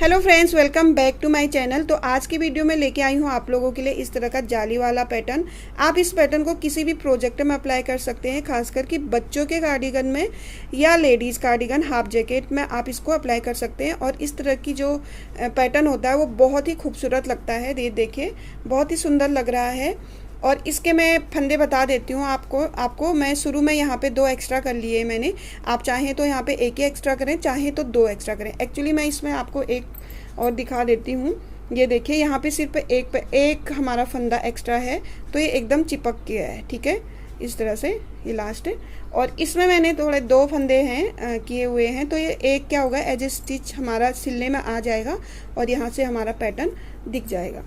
Hello friends, welcome back to my channel. तो आज की वीडियो में लेके आई हूँ आप लोगों के लिए इस तरह का जाली वाला पैटर्न। आप इस पैटर्न को किसी भी प्रोजेक्ट में अप्लाई कर सकते हैं, खासकर कि बच्चों के कार्डिगन में या लेडीज़ कार्डिगन हाफ जैकेट में आप इसको अप्लाई कर सकते हैं। और इस तरह की जो पैटर्न होता है वो बहुत ही खूबसूरत लगता है। ये देखिए, बहुत ही सुंदर लग रहा है। और इसके मैं फंदे बता देती हूँ आपको मैं शुरू में यहाँ पे 2 एक्स्ट्रा कर लिए मैंने। आप चाहें तो यहाँ पे एक ही एक्स्ट्रा करें, चाहें तो 2 एक्स्ट्रा करें। एक्चुअली मैं इसमें आपको एक और दिखा देती हूँ। ये देखिए, यहाँ पे सिर्फ एक हमारा फंदा एक्स्ट्रा है, तो ये एकदम चिपक गया है। ठीक है, इस तरह से ये लास्ट है। और इसमें मैंने थोड़े 2 फंदे हैं किए हुए हैं, तो ये एक क्या होगा, एज ए स्टिच हमारा सिलने में आ जाएगा और यहाँ से हमारा पैटर्न दिख जाएगा।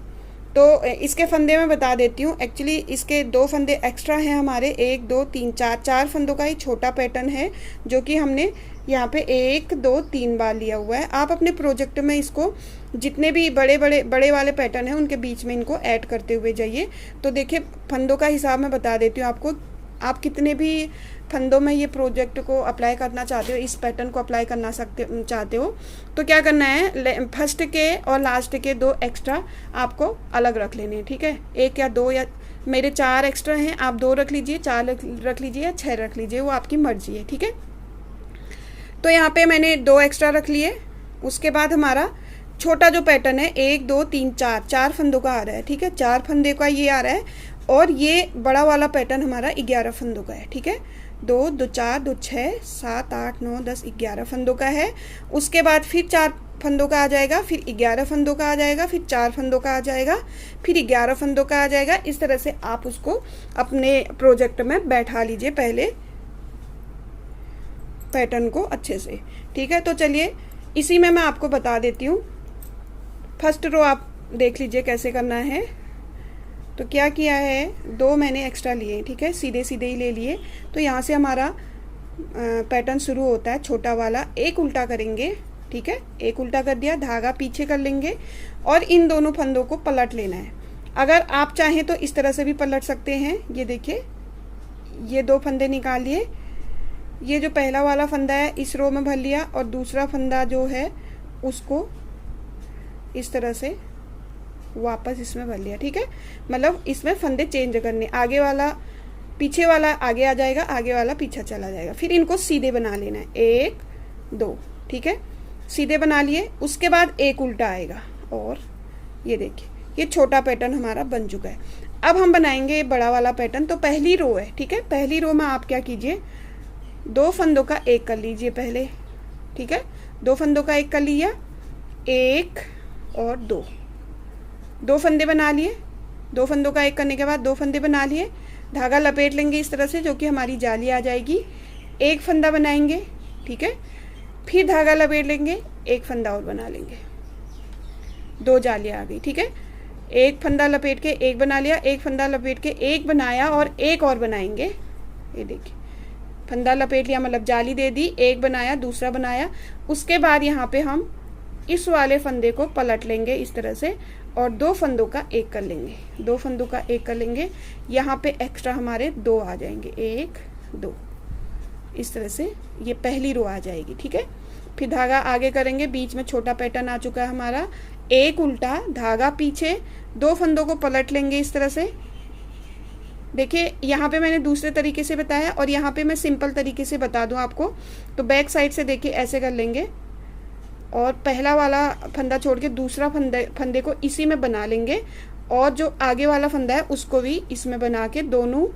तो इसके फंदे मैं बता देती हूँ। एक्चुअली इसके 2 फंदे एक्स्ट्रा हैं हमारे, 1 2 3 4 फंदों का ही छोटा पैटर्न है, जो कि हमने यहाँ पे 1 2 3 बार लिया हुआ है। आप अपने प्रोजेक्ट में इसको जितने भी बड़े वाले पैटर्न हैं उनके बीच में इनको ऐड करते हुए जाइए। तो देखिए, फंदों का हिसाब मैं बता देती हूँ आपको। आप कितने भी फंदों में ये प्रोजेक्ट को अप्लाई करना चाहते हो, इस पैटर्न को अप्लाई करना चाहते हो, तो क्या करना है, फर्स्ट के और लास्ट के 2 एक्स्ट्रा आपको अलग रख लेने हैं। ठीक है, 1 या 2, या मेरे 4 एक्स्ट्रा हैं, आप 2 रख लीजिए, 4 रख लीजिए या 6 रख लीजिए, वो आपकी मर्जी है। ठीक है, तो यहाँ पे मैंने 2 एक्स्ट्रा रख लिए। उसके बाद हमारा छोटा जो पैटर्न है 1 2 3 4 फंदों का आ रहा है। ठीक है, 4 फंदे का ये आ रहा है। और ये बड़ा वाला पैटर्न हमारा 11 फंदों का है। ठीक है, 2 2 4 2 6 7 8 9 10 11 फंदों का है। उसके बाद फिर 4 फंदों का आ जाएगा, फिर 11 फंदों का आ जाएगा, फिर 4 फंदों का आ जाएगा, फिर 11 फंदों का आ जाएगा। इस तरह से आप उसको अपने प्रोजेक्ट में बैठा लीजिए पहले पैटर्न को अच्छे से। ठीक है, तो चलिए इसी में मैं आपको बता देती हूँ। फर्स्ट रो आप देख लीजिए कैसे करना है। तो क्या किया है, 2 मैंने एक्स्ट्रा लिए। ठीक है, सीधे सीधे ही ले लिए। तो यहाँ से हमारा पैटर्न शुरू होता है छोटा वाला, एक उल्टा करेंगे। ठीक है, एक उल्टा कर दिया, धागा पीछे कर लेंगे और इन दोनों फंदों को पलट लेना है। अगर आप चाहें तो इस तरह से भी पलट सकते हैं। ये देखिए, ये 2 फंदे निकाल लिए। ये जो पहला वाला फंदा है इस रो में भर लिया और दूसरा फंदा जो है उसको इस तरह से वापस इसमें भर लिया। ठीक है, मतलब इसमें फंदे चेंज करने, आगे वाला पीछे वाला आगे आ जाएगा, आगे वाला पीछे चला जाएगा। फिर इनको सीधे बना लेना है, 1 2। ठीक है, सीधे बना लिए। उसके बाद एक उल्टा आएगा और ये देखिए, ये छोटा पैटर्न हमारा बन चुका है। अब हम बनाएंगे बड़ा वाला पैटर्न। तो पहली रो है। ठीक है, पहली रो में आप क्या कीजिए, 2 फंदों का एक कर लीजिए पहले। ठीक है, 2 फंदों का एक कर लिया, 1 और 2 फंदे बना लिए। 2 फंदों का एक करने के बाद 2 फंदे बना लिए, धागा लपेट लेंगे इस तरह से, जो कि हमारी जाली आ जाएगी। एक फंदा बनाएंगे। ठीक है, फिर धागा लपेट लेंगे, एक फंदा और बना लेंगे, 2 जालियाँ आ गई। ठीक है, एक फंदा लपेट के एक बना लिया, एक फंदा लपेट के एक बनाया और एक और बनाएंगे। ये देखिए, फंदा लपेट लिया मतलब जाली दे दी, एक बनाया, दूसरा बनाया। उसके बाद यहाँ पे हम इस वाले फंदे को पलट लेंगे इस तरह से और 2 फंदों का एक कर लेंगे, 2 फंदों का एक कर लेंगे। यहाँ पे एक्स्ट्रा हमारे 2 आ जाएंगे, 1 2। इस तरह से ये पहली रो आ जाएगी। ठीक है, फिर धागा आगे करेंगे, बीच में छोटा पैटर्न आ चुका है हमारा, एक उल्टा, धागा पीछे, 2 फंदों को पलट लेंगे इस तरह से। देखिए, यहाँ पे मैंने दूसरे तरीके से बताया और यहाँ पे मैं सिंपल तरीके से बता दूँ आपको। तो बैक साइड से देखिए ऐसे कर लेंगे और पहला वाला फंदा छोड़ के दूसरा फंदे को इसी में बना लेंगे और जो आगे वाला फंदा है उसको भी इसमें बना के दोनों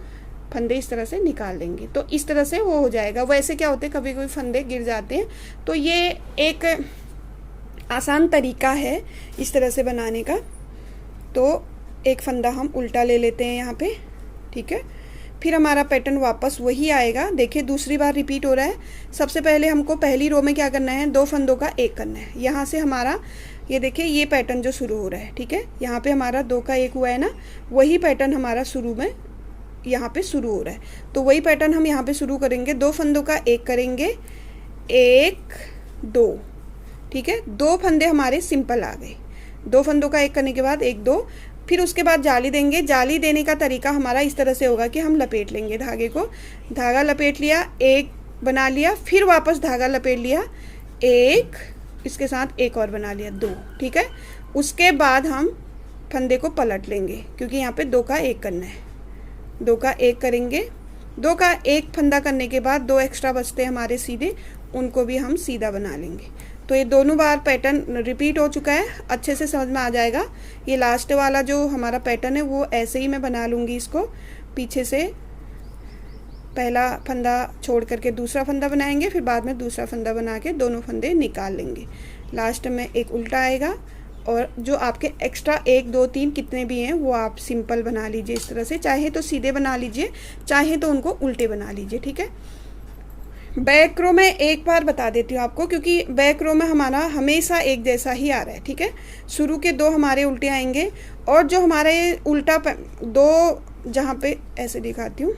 फंदे इस तरह से निकाल देंगे। तो इस तरह से वो हो जाएगा। वैसे क्या होते हैं, कभी कभी फंदे गिर जाते हैं, तो ये एक आसान तरीका है इस तरह से बनाने का। तो एक फंदा हम उल्टा ले लेते हैं यहाँ पे। ठीक है, फिर हमारा पैटर्न वापस वही आएगा। देखिए, दूसरी बार रिपीट हो रहा है। सबसे पहले हमको पहली रो में क्या करना है, 2 फंदों का एक करना है। यहाँ से हमारा ये देखिए, ये पैटर्न जो शुरू हो रहा है। ठीक है, यहाँ पे हमारा 2 का एक हुआ है ना, वही पैटर्न हमारा शुरू में यहाँ पे शुरू हो रहा है। तो वही पैटर्न हम यहाँ पे शुरू करेंगे, 2 फंदों का एक करेंगे, 1 2। ठीक है, 2 फंदे हमारे सिंपल आ गए। 2 फंदों का एक करने के बाद 1 2, फिर उसके बाद जाली देंगे। जाली देने का तरीका हमारा इस तरह से होगा कि हम लपेट लेंगे धागे को, धागा लपेट लिया, एक बना लिया, फिर वापस धागा लपेट लिया, 1 इसके साथ एक और बना लिया, 2, ठीक है। उसके बाद हम फंदे को पलट लेंगे क्योंकि यहाँ पे 2 का 1 करना है, 2 का 1 करेंगे। 2 का 1 फंदा करने के बाद 2 एक्स्ट्रा बचते हैं हमारे सीधे, उनको भी हम सीधा बना लेंगे। तो ये दोनों बार पैटर्न रिपीट हो चुका है, अच्छे से समझ में आ जाएगा। ये लास्ट वाला जो हमारा पैटर्न है वो ऐसे ही मैं बना लूँगी इसको। पीछे से पहला फंदा छोड़ करके दूसरा फंदा बनाएंगे, फिर बाद में दूसरा फंदा बना के दोनों फंदे निकाल लेंगे। लास्ट में एक उल्टा आएगा और जो आपके एक्स्ट्रा 1 2 3 कितने भी हैं वो आप सिंपल बना लीजिए इस तरह से, चाहे तो सीधे बना लीजिए, चाहे तो उनको उल्टे बना लीजिए, ठीक है। बैक रो में एक बार बता देती हूँ आपको, क्योंकि बैक रो में हमारा हमेशा एक जैसा ही आ रहा है, ठीक है। शुरू के 2 हमारे उल्टे आएंगे और जो हमारे उल्टा 2 जहाँ पे ऐसे दिखाती हूँ,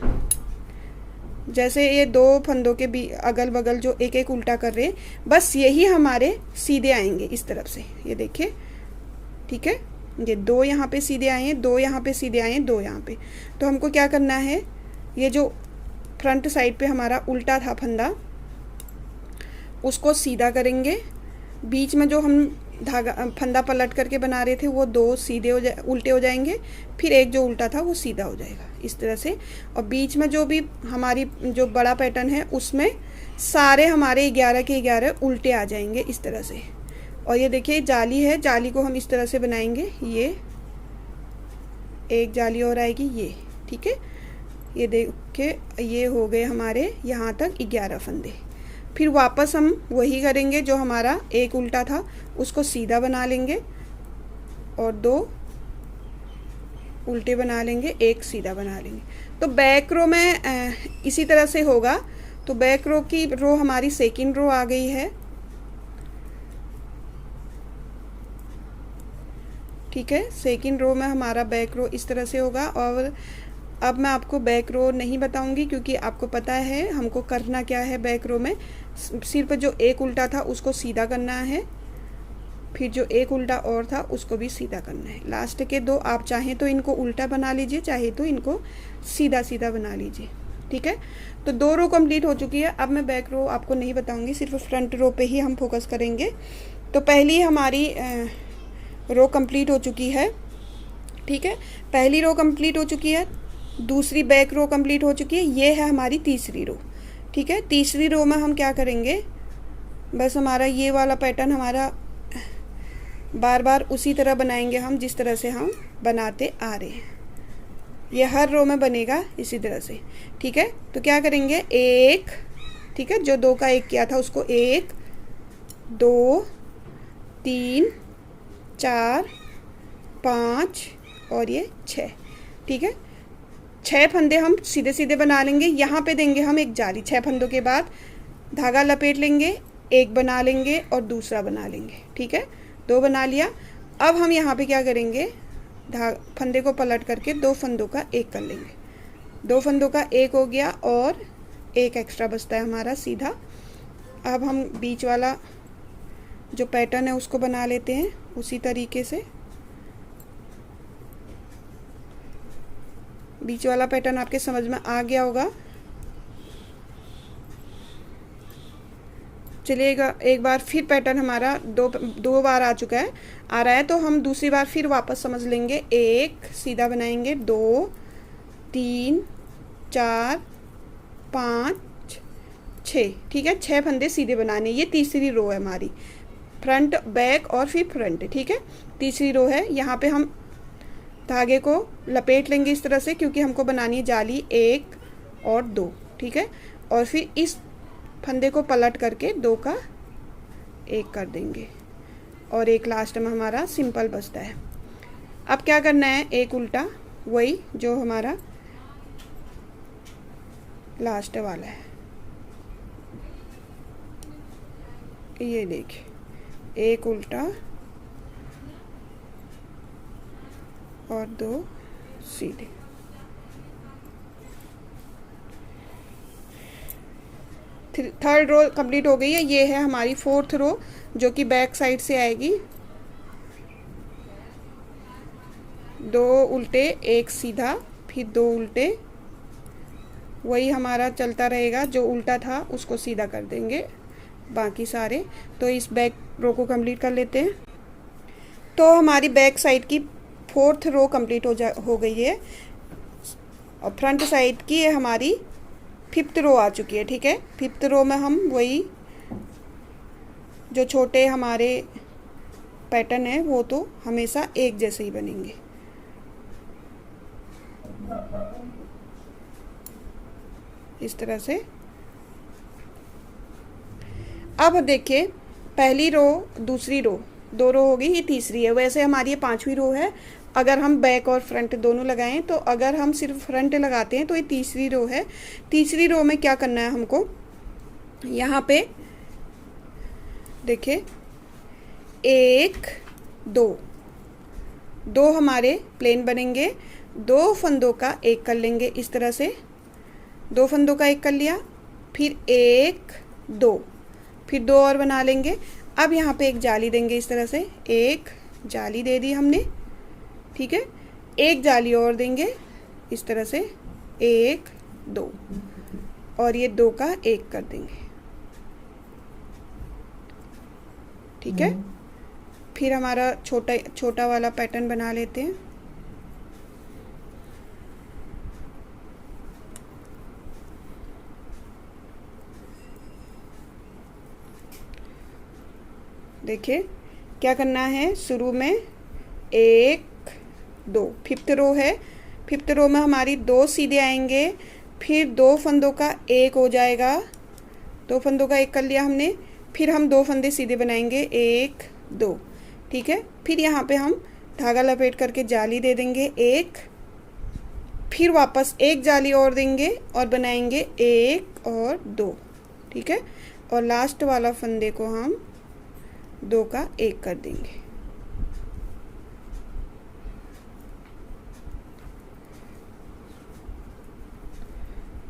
जैसे ये 2 फंदों के भी अगल बगल जो एक एक उल्टा कर रहे हैं, बस यही हमारे सीधे आएंगे इस तरफ से, ये देखिए, ठीक है। ये 2 यहाँ पे सीधे आए हैं, 2 यहाँ पे सीधे आए हैं, 2 यहाँ पे। तो हमको क्या करना है, ये जो फ्रंट साइड पे हमारा उल्टा था फंदा उसको सीधा करेंगे। बीच में जो हम धागा फंदा पलट करके बना रहे थे वो 2 सीधे उल्टे हो जाएंगे, फिर एक जो उल्टा था वो सीधा हो जाएगा इस तरह से। और बीच में जो भी हमारी जो बड़ा पैटर्न है उसमें सारे हमारे 11 के 11 उल्टे आ जाएंगे इस तरह से। और ये देखिए जाली है, जाली को हम इस तरह से बनाएंगे, ये एक जाली और आएगी ये, ठीक है। ये देखिए ये हो गए हमारे यहाँ तक 11 फंदे। फिर वापस हम वही करेंगे, जो हमारा एक उल्टा था उसको सीधा बना लेंगे और 2 उल्टे बना लेंगे, एक सीधा बना लेंगे। तो बैक रो में इसी तरह से होगा। तो बैक रो की रो हमारी सेकंड रो आ गई है, ठीक है। सेकंड रो में हमारा बैक रो इस तरह से होगा। और अब मैं आपको बैक रो नहीं बताऊंगी क्योंकि आपको पता है हमको करना क्या है। बैक रो में सिर्फ जो एक उल्टा था उसको सीधा करना है, फिर जो एक उल्टा और था उसको भी सीधा करना है। लास्ट के 2 आप चाहें तो इनको उल्टा बना लीजिए, चाहे तो इनको सीधा सीधा बना लीजिए, ठीक है। तो 2 रो कंप्लीट हो चुकी है। अब मैं बैक रो आपको नहीं बताऊंगी, सिर्फ फ्रंट रो पे ही हम फोकस करेंगे। तो पहली हमारी रो कंप्लीट हो चुकी है, ठीक है। पहली रो कंप्लीट हो चुकी है, दूसरी बैक रो कंप्लीट हो चुकी है, ये है हमारी तीसरी रो, ठीक है। तीसरी रो में हम क्या करेंगे, बस हमारा ये वाला पैटर्न हमारा बार बार उसी तरह बनाएंगे हम जिस तरह से हम बनाते आ रहे हैं। ये हर रो में बनेगा इसी तरह से, ठीक है। तो क्या करेंगे, 1, ठीक है, जो 2 का 1 किया था उसको 1 2 3 4 5 और ये 6, ठीक है। 6 फंदे हम सीधे सीधे बना लेंगे। यहाँ पे देंगे हम एक जाली, 6 फंदों के बाद धागा लपेट लेंगे, एक बना लेंगे और दूसरा बना लेंगे, ठीक है। 2 बना लिया। अब हम यहाँ पे क्या करेंगे, फंदे को पलट करके 2 फंदों का 1 कर लेंगे। 2 फंदों का 1 हो गया और एक एक्स्ट्रा बचता है हमारा सीधा। अब हम बीच वाला जो पैटर्न है उसको बना लेते हैं उसी तरीके से। बीच वाला पैटर्न आपके समझ में आ गया होगा। चलिएगा एक बार फिर पैटर्न हमारा दो बार आ चुका है, आ रहा है, तो हम दूसरी बार फिर वापस समझ लेंगे। 1 सीधा बनाएंगे, 2 3 4 5 6, ठीक है। 6 फंदे सीधे बनाने। ये तीसरी रो है हमारी, फ्रंट बैक और फिर फ्रंट, ठीक है। तीसरी रो है। यहाँ पे हम धागे को लपेट लेंगे इस तरह से, क्योंकि हमको बनानी है जाली 1 और 2, ठीक है। और फिर इस फंदे को पलट करके 2 का 1 कर देंगे और एक लास्ट में हमारा सिंपल बचता है। अब क्या करना है, एक उल्टा, वही जो हमारा लास्ट वाला है, ये देखिए, एक उल्टा और 2 सीधे। थर्ड रो कंप्लीट हो गई है। ये है हमारी 4th रो जो कि बैक साइड से आएगी। 2 उल्टे, एक सीधा, फिर 2 उल्टे, वही हमारा चलता रहेगा। जो उल्टा था उसको सीधा कर देंगे, बाकी सारे। तो इस बैक रो को कंप्लीट कर लेते हैं। तो हमारी बैक साइड की 4th रो कंप्लीट हो गई है और फ्रंट साइड की हमारी 5th रो आ चुकी है। ठीक है, 5th रो में हम वही जो छोटे हमारे पैटर्न है वो तो हमेशा एक जैसे ही बनेंगे। इस तरह से। अब देखिए, पहली रो, दूसरी रो, 2 रो हो गई, ये तीसरी है। वैसे हमारी ये 5वीं रो है। अगर हम बैक और फ्रंट दोनों लगाएं तो अगर हम सिर्फ फ्रंट लगाते हैं तो ये तीसरी रो है। तीसरी रो में क्या करना है हमको, यहाँ पे देखिए 1 2 हमारे प्लेन बनेंगे। 2 फंदों का एक कर लेंगे इस तरह से। 2 फंदों का एक कर लिया, फिर 1 2, फिर 2 और बना लेंगे। अब यहाँ पे एक जाली देंगे इस तरह से। एक जाली दे दी हमने, ठीक है। एक जाली और देंगे इस तरह से, 1 2, और ये 2 का एक कर देंगे, ठीक है। फिर हमारा छोटा वाला पैटर्न बना लेते हैं। देखिए क्या करना है, शुरू में 1 2, 5th रो है। 5th रो में हमारी 2 सीधे आएंगे, फिर 2 फंदों का एक हो जाएगा। 2 फंदों का एक कर लिया हमने, फिर हम 2 फंदे सीधे बनाएंगे, 1 2, ठीक है। फिर यहाँ पे हम धागा लपेट करके जाली दे देंगे 1, फिर वापस एक जाली और देंगे और बनाएंगे 1 और 2, ठीक है। और लास्ट वाला फंदे को हम 2 का एक कर देंगे।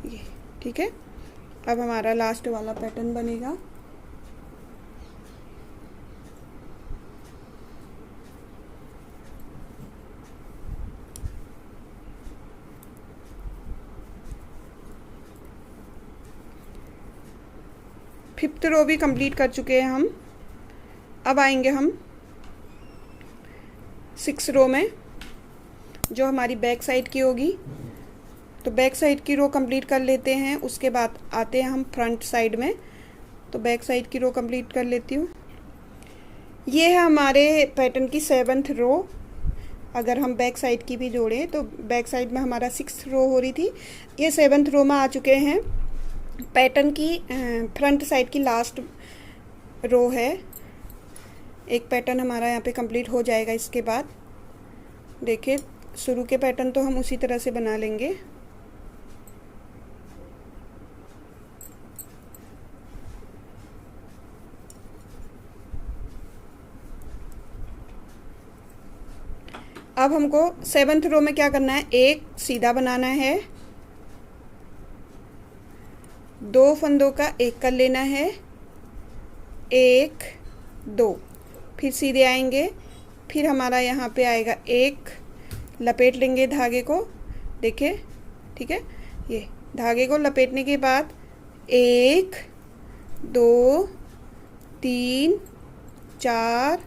ये ठीक है। अब हमारा लास्ट वाला पैटर्न बनेगा। फिफ्थ रो भी कंप्लीट कर चुके हैं हम। अब आएंगे हम 6 रो में, जो हमारी बैक साइड की होगी। तो बैक साइड की रो कंप्लीट कर लेते हैं, उसके बाद आते हैं हम फ्रंट साइड में। तो बैक साइड की रो कंप्लीट कर लेती हूँ। ये है हमारे पैटर्न की 7th रो। अगर हम बैक साइड की भी जोड़ें तो बैक साइड में हमारा 6th रो हो रही थी, ये 7th रो में आ चुके हैं। पैटर्न की फ्रंट साइड की लास्ट रो है। एक पैटर्न हमारा यहाँ पे कंप्लीट हो जाएगा। इसके बाद देखिए, शुरू के पैटर्न तो हम उसी तरह से बना लेंगे। अब हमको 7th रो में क्या करना है, एक सीधा बनाना है, 2 फंदों का एक कर लेना है, 1 2, फिर सीधे आएंगे, फिर हमारा यहाँ पे आएगा एक, लपेट लेंगे धागे को, देखिए, ठीक है। ये धागे को लपेटने के बाद 1 2 3 4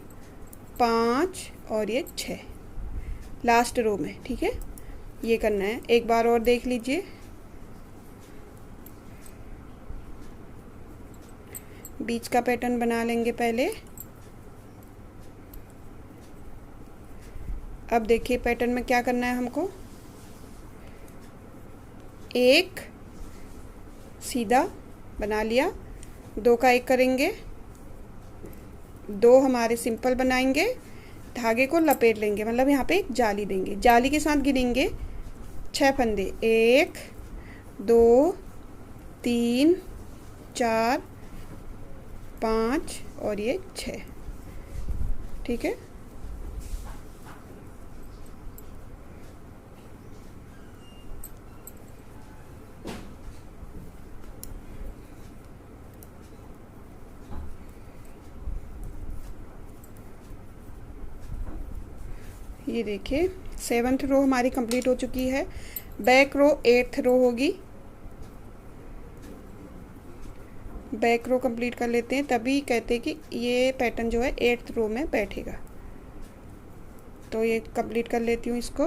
5 और ये 6 लास्ट रो में, ठीक है। ये करना है। एक बार और देख लीजिए। बीच का पैटर्न बना लेंगे पहले। अब देखिए पैटर्न में क्या करना है हमको, एक सीधा बना लिया, 2 का एक करेंगे, 2 हमारे सिंपल बनाएंगे, धागे को लपेट लेंगे, मतलब यहाँ पे एक जाली देंगे, जाली के साथ गिनेंगे 6 फंदे, 1 2 3 4 5 और ये 6, ठीक है। ये देखिए 7th रो हमारी कंप्लीट हो चुकी है। बैक रो 8th रो होगी। बैक रो कंप्लीट कर लेते हैं, तभी कहते हैं कि ये पैटर्न जो है 8th रो में बैठेगा। तो ये कंप्लीट कर लेती हूँ इसको।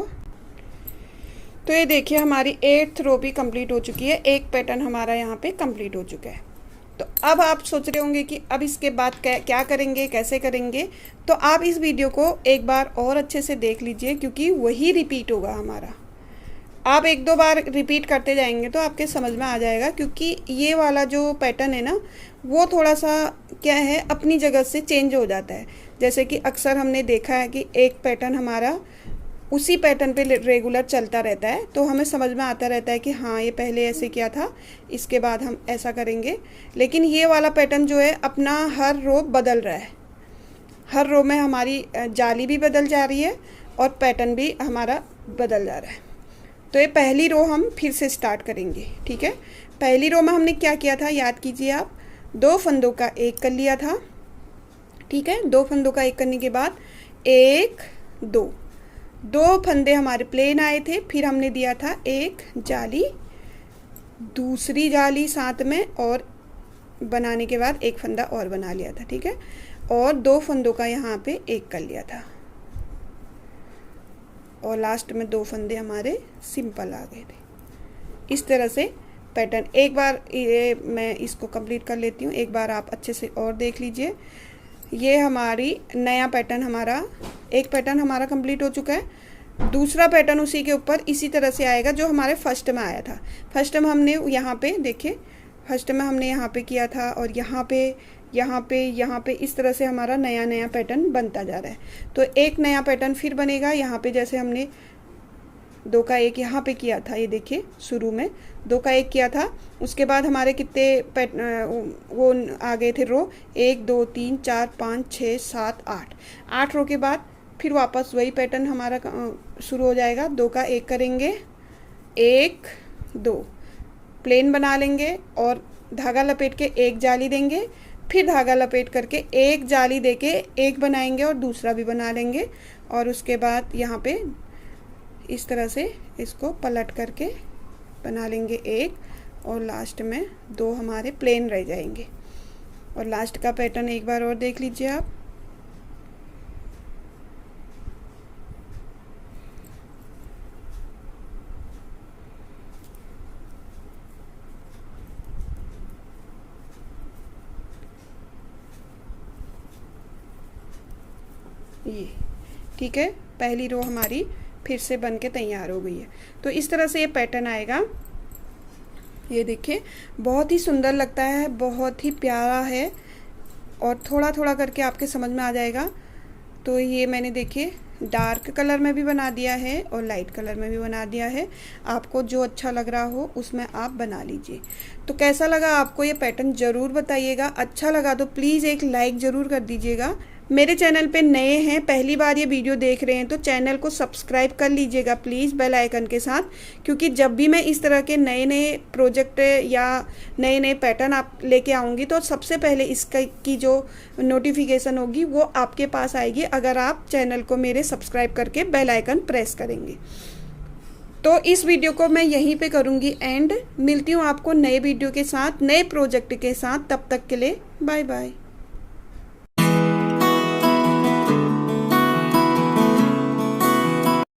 तो ये देखिए हमारी 8th रो भी कंप्लीट हो चुकी है, एक पैटर्न हमारा यहाँ पे कंप्लीट हो चुका है। तो अब आप सोच रहे होंगे कि अब इसके बाद क्या करेंगे, कैसे करेंगे। तो आप इस वीडियो को एक बार और अच्छे से देख लीजिए, क्योंकि वही रिपीट होगा हमारा। आप 1-2 बार रिपीट करते जाएंगे तो आपके समझ में आ जाएगा, क्योंकि ये वाला जो पैटर्न है ना, वो थोड़ा सा क्या है, अपनी जगह से चेंज हो जाता है। जैसे कि अक्सर हमने देखा है कि एक पैटर्न हमारा उसी पैटर्न पे रेगुलर चलता रहता है, तो हमें समझ में आता रहता है कि हाँ ये पहले ऐसे किया था, इसके बाद हम ऐसा करेंगे। लेकिन ये वाला पैटर्न जो है अपना हर रो बदल रहा है, हर रो में हमारी जाली भी बदल जा रही है और पैटर्न भी हमारा बदल जा रहा है। तो ये पहली रो हम फिर से स्टार्ट करेंगे, ठीक है। पहली रो में हमने क्या किया था, याद कीजिए आप, 2 फंदों का एक कर लिया था, ठीक है। 2 फंदों का एक करने के बाद 1 2 फंदे हमारे प्लेन आए थे, फिर हमने दिया था एक जाली, दूसरी जाली साथ में, और बनाने के बाद एक फंदा और बना लिया था, ठीक है। और 2 फंदों का यहाँ पे एक कर लिया था, और लास्ट में 2 फंदे हमारे सिंपल आ गए थे। इस तरह से पैटर्न एक बार ये मैं इसको कंप्लीट कर लेती हूँ, एक बार आप अच्छे से और देख लीजिए। ये हमारी नया पैटर्न, हमारा एक पैटर्न हमारा कंप्लीट हो चुका है। दूसरा पैटर्न उसी के ऊपर इसी तरह से आएगा जो हमारे फर्स्ट में आया था। फर्स्ट में हमने यहाँ पे देखिए, फर्स्ट में हमने यहाँ पे किया था, और यहाँ पे इस तरह से हमारा नया पैटर्न बनता जा रहा है। तो एक नया पैटर्न फिर बनेगा यहाँ पे, जैसे हमने 2 का 1 यहाँ पे किया था, ये देखिए शुरू में 2 का 1 किया था। उसके बाद हमारे कितने वो आ गए थे रो, 1 2 3 4 5 6 7 8 रो के बाद फिर वापस वही पैटर्न हमारा शुरू हो जाएगा। 2 का 1 करेंगे, 1 2 प्लेन बना लेंगे और धागा लपेट के एक जाली देंगे, फिर धागा लपेट करके एक जाली देके एक बनाएंगे और दूसरा भी बना लेंगे, और उसके बाद यहाँ पे इस तरह से इसको पलट करके बना लेंगे एक, और लास्ट में 2 हमारे प्लेन रह जाएंगे। और लास्ट का पैटर्न एक बार और देख लीजिए आप। ये ठीक है, पहली रो हमारी फिर से बन के तैयार हो गई है। तो इस तरह से ये पैटर्न आएगा। ये देखिए बहुत ही सुंदर लगता है, बहुत ही प्यारा है, और थोड़ा थोड़ा करके आपके समझ में आ जाएगा। तो ये मैंने देखिए डार्क कलर में भी बना दिया है और लाइट कलर में भी बना दिया है। आपको जो अच्छा लग रहा हो उसमें आप बना लीजिए। तो कैसा लगा आपको ये पैटर्न ज़रूर बताइएगा। अच्छा लगा तो प्लीज़ एक लाइक ज़रूर कर दीजिएगा। मेरे चैनल पे नए हैं, पहली बार ये वीडियो देख रहे हैं, तो चैनल को सब्सक्राइब कर लीजिएगा प्लीज़ बेल आइकन के साथ, क्योंकि जब भी मैं इस तरह के नए नए प्रोजेक्ट या नए नए पैटर्न आप लेके आऊँगी तो सबसे पहले इसका की जो नोटिफिकेशन होगी वो आपके पास आएगी, अगर आप चैनल को मेरे सब्सक्राइब करके बेल आइकन प्रेस करेंगे। तो इस वीडियो को मैं यहीं पे करूँगी एंड। मिलती हूँ आपको नए वीडियो के साथ, नए प्रोजेक्ट के साथ। तब तक के लिए बाय बाय।